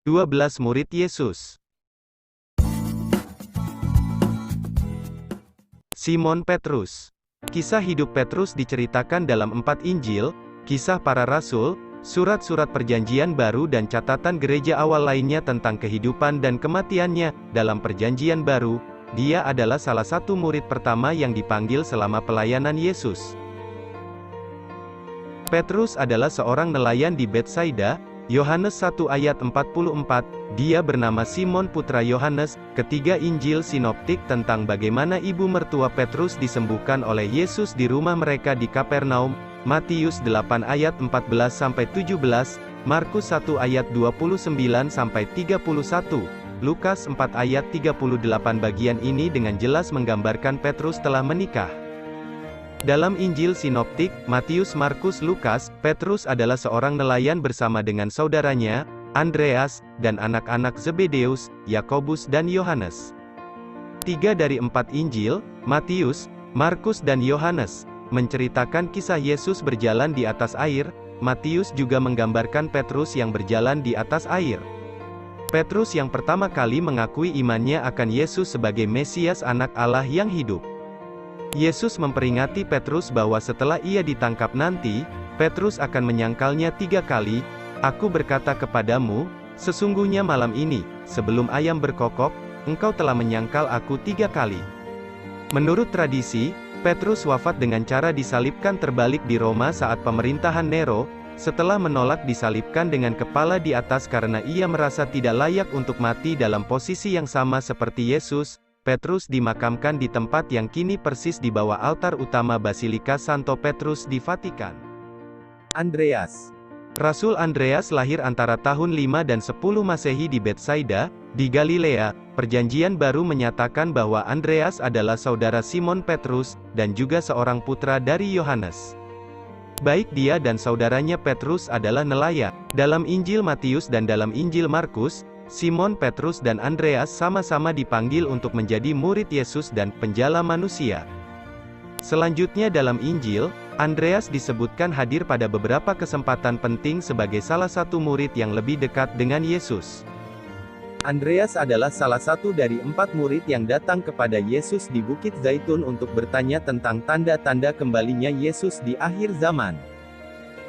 12 murid Yesus. Simon Petrus. Kisah hidup Petrus diceritakan dalam 4 Injil, Kisah Para Rasul, surat-surat Perjanjian Baru dan catatan gereja awal lainnya tentang kehidupan dan kematiannya. Dalam Perjanjian Baru, dia adalah salah satu murid pertama yang dipanggil selama pelayanan Yesus. Petrus adalah seorang nelayan di Betsaida. Yohanes 1 ayat 44, dia bernama Simon putra Yohanes. Ketiga Injil sinoptik tentang bagaimana ibu mertua Petrus disembuhkan oleh Yesus di rumah mereka di Kapernaum. Matius 8 ayat 14-17, Markus 1 ayat 29-31, Lukas 4 ayat 38. Bagian ini dengan jelas menggambarkan Petrus telah menikah. Dalam Injil sinoptik, Matius, Markus, Lukas, Petrus adalah seorang nelayan bersama dengan saudaranya, Andreas, dan anak-anak Zebedeus, Yakobus dan Yohanes. 3 dari 4 Injil, Matius, Markus dan Yohanes, menceritakan kisah Yesus berjalan di atas air. Matius juga menggambarkan Petrus yang berjalan di atas air. Petrus yang pertama kali mengakui imannya akan Yesus sebagai Mesias Anak Allah yang hidup. Yesus memperingati Petrus bahwa setelah ia ditangkap nanti, Petrus akan menyangkalnya 3 kali. Aku berkata kepadamu, sesungguhnya malam ini, sebelum ayam berkokok, engkau telah menyangkal aku 3 kali. Menurut tradisi, Petrus wafat dengan cara disalibkan terbalik di Roma saat pemerintahan Nero, setelah menolak disalibkan dengan kepala di atas karena ia merasa tidak layak untuk mati dalam posisi yang sama seperti Yesus. Petrus dimakamkan di tempat yang kini persis di bawah altar utama Basilika Santo Petrus di Vatikan. Andreas. Rasul Andreas lahir antara tahun 5 dan 10 Masehi di Betsaida, di Galilea. Perjanjian Baru menyatakan bahwa Andreas adalah saudara Simon Petrus, dan juga seorang putra dari Yohanes. Baik dia dan saudaranya Petrus adalah nelayan. Dalam Injil Matius dan dalam Injil Markus, Simon Petrus dan Andreas sama-sama dipanggil untuk menjadi murid Yesus dan penjala manusia. Selanjutnya dalam Injil, Andreas disebutkan hadir pada beberapa kesempatan penting sebagai salah satu murid yang lebih dekat dengan Yesus. Andreas adalah salah satu dari 4 murid yang datang kepada Yesus di Bukit Zaitun untuk bertanya tentang tanda-tanda kembalinya Yesus di akhir zaman.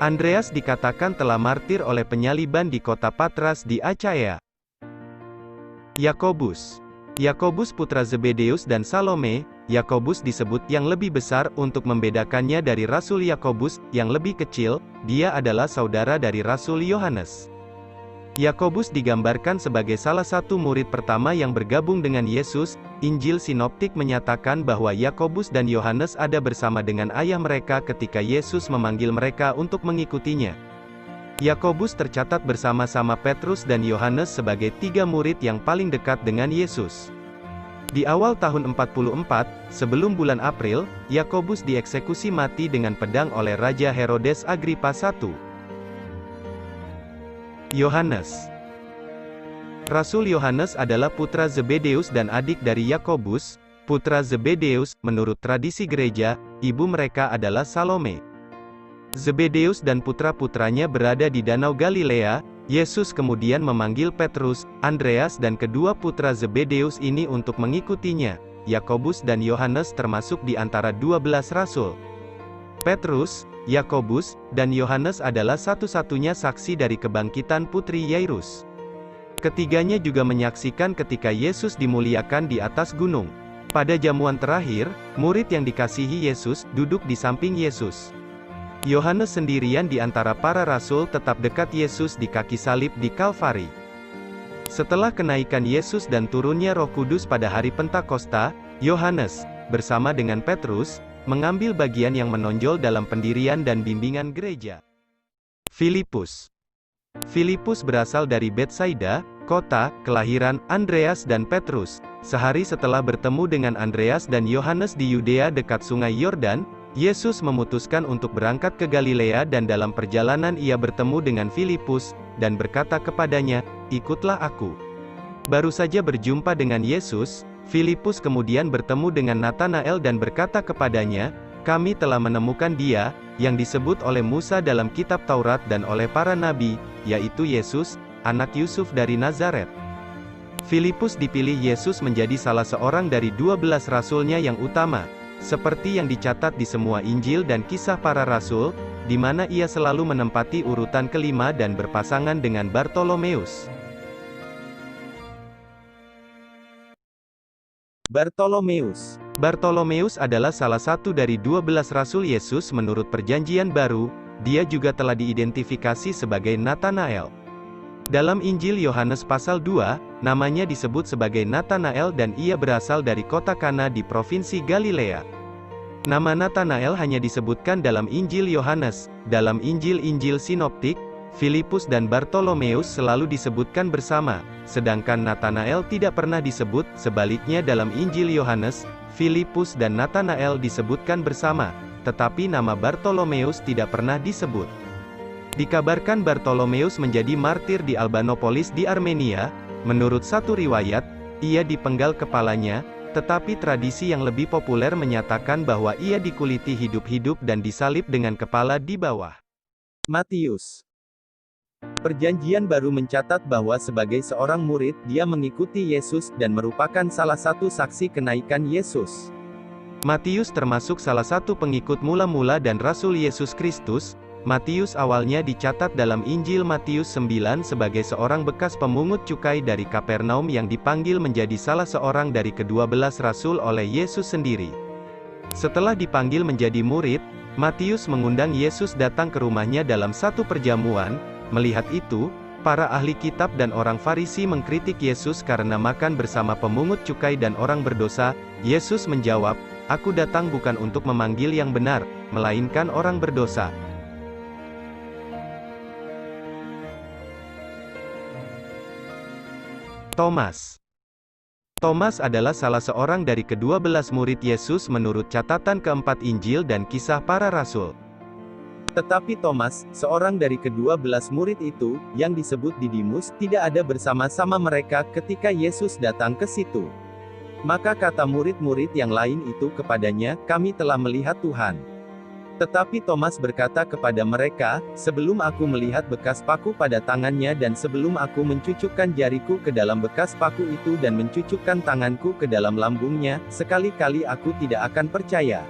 Andreas dikatakan telah martir oleh penyaliban di kota Patras di Achaea. Yakobus. Yakobus putra Zebedeus dan Salome. Yakobus disebut yang lebih besar untuk membedakannya dari Rasul Yakobus, yang lebih kecil. Dia adalah saudara dari Rasul Yohanes. Yakobus digambarkan sebagai salah satu murid pertama yang bergabung dengan Yesus. Injil sinoptik menyatakan bahwa Yakobus dan Yohanes ada bersama dengan ayah mereka ketika Yesus memanggil mereka untuk mengikutinya. Yakobus tercatat bersama-sama Petrus dan Yohanes sebagai 3 murid yang paling dekat dengan Yesus. Di awal tahun 44, sebelum bulan April, Yakobus dieksekusi mati dengan pedang oleh Raja Herodes Agripa I. Yohanes. Rasul Yohanes adalah putra Zebedeus dan adik dari Yakobus, putra Zebedeus. Menurut tradisi gereja, ibu mereka adalah Salome. Zebedeus dan putra-putranya berada di Danau Galilea. Yesus kemudian memanggil Petrus, Andreas dan kedua putra Zebedeus ini untuk mengikutinya. Yakobus dan Yohanes termasuk di antara 12 rasul. Petrus, Yakobus, dan Yohanes adalah satu-satunya saksi dari kebangkitan putri Yairus. Ketiganya juga menyaksikan ketika Yesus dimuliakan di atas gunung. Pada jamuan terakhir, murid yang dikasihi Yesus duduk di samping Yesus. Yohanes sendirian di antara para rasul tetap dekat Yesus di kaki salib di Kalvari. Setelah kenaikan Yesus dan turunnya Roh Kudus pada hari Pentakosta, Yohanes, bersama dengan Petrus, mengambil bagian yang menonjol dalam pendirian dan bimbingan gereja. Filipus. Filipus berasal dari Betsaida, kota kelahiran Andreas dan Petrus. Sehari setelah bertemu dengan Andreas dan Yohanes di Yudea dekat sungai Yordan, Yesus memutuskan untuk berangkat ke Galilea dan dalam perjalanan ia bertemu dengan Filipus, dan berkata kepadanya, "Ikutlah aku." Baru saja berjumpa dengan Yesus, Filipus kemudian bertemu dengan Natanael dan berkata kepadanya, "Kami telah menemukan Dia, yang disebut oleh Musa dalam kitab Taurat dan oleh para nabi, yaitu Yesus, anak Yusuf dari Nazaret. Filipus dipilih Yesus menjadi salah seorang dari 12 rasulnya yang utama, seperti yang dicatat di semua Injil dan Kisah Para Rasul, di mana ia selalu menempati urutan kelima dan berpasangan dengan Bartolomeus. Bartolomeus adalah salah satu dari 12 rasul Yesus menurut Perjanjian Baru. Dia juga telah diidentifikasi sebagai Natanael. Dalam Injil Yohanes pasal 2, namanya disebut sebagai Natanael dan ia berasal dari kota Kana di provinsi Galilea. Nama Natanael hanya disebutkan dalam Injil Yohanes. Dalam Injil-Injil Sinoptik, Filipus dan Bartolomeus selalu disebutkan bersama, sedangkan Natanael tidak pernah disebut. Sebaliknya dalam Injil Yohanes, Filipus dan Natanael disebutkan bersama, tetapi nama Bartolomeus tidak pernah disebut. Dikabarkan Bartolomeus menjadi martir di Albanopolis di Armenia. Menurut satu riwayat, ia dipenggal kepalanya, tetapi tradisi yang lebih populer menyatakan bahwa ia dikuliti hidup-hidup dan disalib dengan kepala di bawah. Matius. Perjanjian Baru mencatat bahwa sebagai seorang murid, dia mengikuti Yesus dan merupakan salah satu saksi kenaikan Yesus. Matius termasuk salah satu pengikut mula-mula dan Rasul Yesus Kristus. Matius awalnya dicatat dalam Injil Matius 9 sebagai seorang bekas pemungut cukai dari Kapernaum yang dipanggil menjadi salah seorang dari ke-12 rasul oleh Yesus sendiri. Setelah dipanggil menjadi murid, Matius mengundang Yesus datang ke rumahnya dalam satu perjamuan. Melihat itu, para ahli kitab dan orang Farisi mengkritik Yesus karena makan bersama pemungut cukai dan orang berdosa. Yesus menjawab, "Aku datang bukan untuk memanggil yang benar, melainkan orang berdosa." Thomas adalah salah seorang dari ke-12 murid Yesus menurut catatan keempat Injil dan Kisah Para Rasul. Tetapi Thomas, seorang dari ke-12 murid itu, yang disebut Didimus, tidak ada bersama-sama mereka ketika Yesus datang ke situ. Maka kata murid-murid yang lain itu kepadanya, "Kami telah melihat Tuhan." Tetapi Thomas berkata kepada mereka, "Sebelum aku melihat bekas paku pada tangannya dan sebelum aku mencucukkan jariku ke dalam bekas paku itu dan mencucukkan tanganku ke dalam lambungnya, sekali-kali aku tidak akan percaya."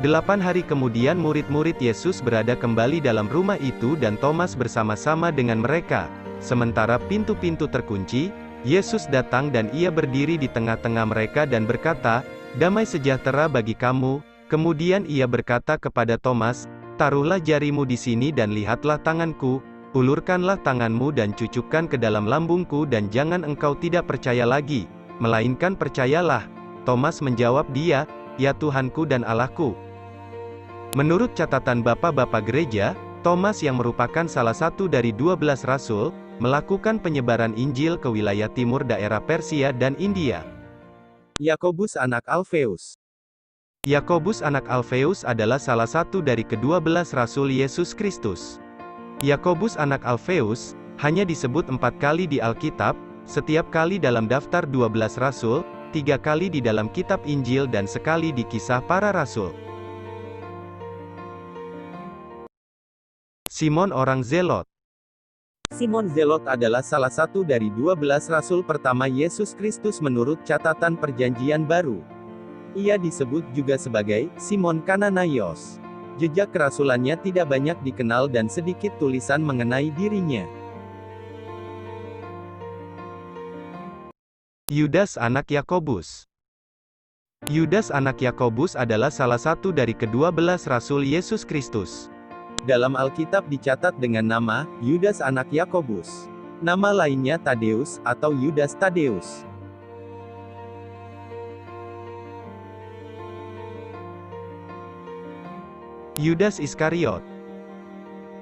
8 hari kemudian murid-murid Yesus berada kembali dalam rumah itu dan Thomas bersama-sama dengan mereka. Sementara pintu-pintu terkunci, Yesus datang dan ia berdiri di tengah-tengah mereka dan berkata, "Damai sejahtera bagi kamu." Kemudian ia berkata kepada Thomas, "Taruhlah jarimu di sini dan lihatlah tanganku, ulurkanlah tanganmu dan cucukkan ke dalam lambungku dan jangan engkau tidak percaya lagi, melainkan percayalah." Thomas menjawab dia, "Ya Tuhanku dan Allahku." Menurut catatan Bapak-Bapak Gereja, Thomas yang merupakan salah satu dari 12 rasul, melakukan penyebaran Injil ke wilayah timur daerah Persia dan India. Yakobus anak Alfeus. Yakobus anak Alfeus adalah salah satu dari ke-12 rasul Yesus Kristus. Yakobus anak Alfeus hanya disebut 4 kali di Alkitab, setiap kali dalam daftar 12 rasul, 3 kali di dalam kitab Injil dan sekali di Kisah Para Rasul. Simon orang Zelot. Simon Zelot adalah salah satu dari 12 rasul pertama Yesus Kristus menurut catatan Perjanjian Baru. Ia disebut juga sebagai Simon Kananaios. Jejak kerasulannya tidak banyak dikenal dan sedikit tulisan mengenai dirinya. Yudas anak Yakobus. Yudas anak Yakobus adalah salah satu dari ke-12 rasul Yesus Kristus. Dalam Alkitab dicatat dengan nama Yudas anak Yakobus. Nama lainnya Tadeus atau Yudas Tadeus. Yudas Iskariot.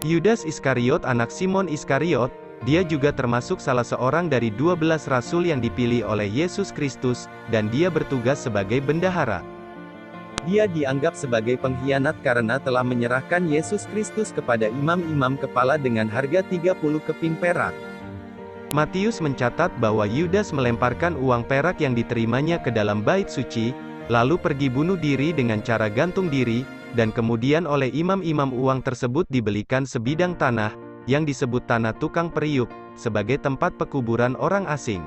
Yudas Iskariot anak Simon Iskariot, dia juga termasuk salah seorang dari 12 rasul yang dipilih oleh Yesus Kristus, dan dia bertugas sebagai bendahara. Dia dianggap sebagai pengkhianat karena telah menyerahkan Yesus Kristus kepada imam-imam kepala dengan harga 30 keping perak. Matius mencatat bahwa Yudas melemparkan uang perak yang diterimanya ke dalam bait suci, lalu pergi bunuh diri dengan cara gantung diri, dan kemudian oleh imam-imam uang tersebut dibelikan sebidang tanah, yang disebut tanah tukang periuk, sebagai tempat pekuburan orang asing.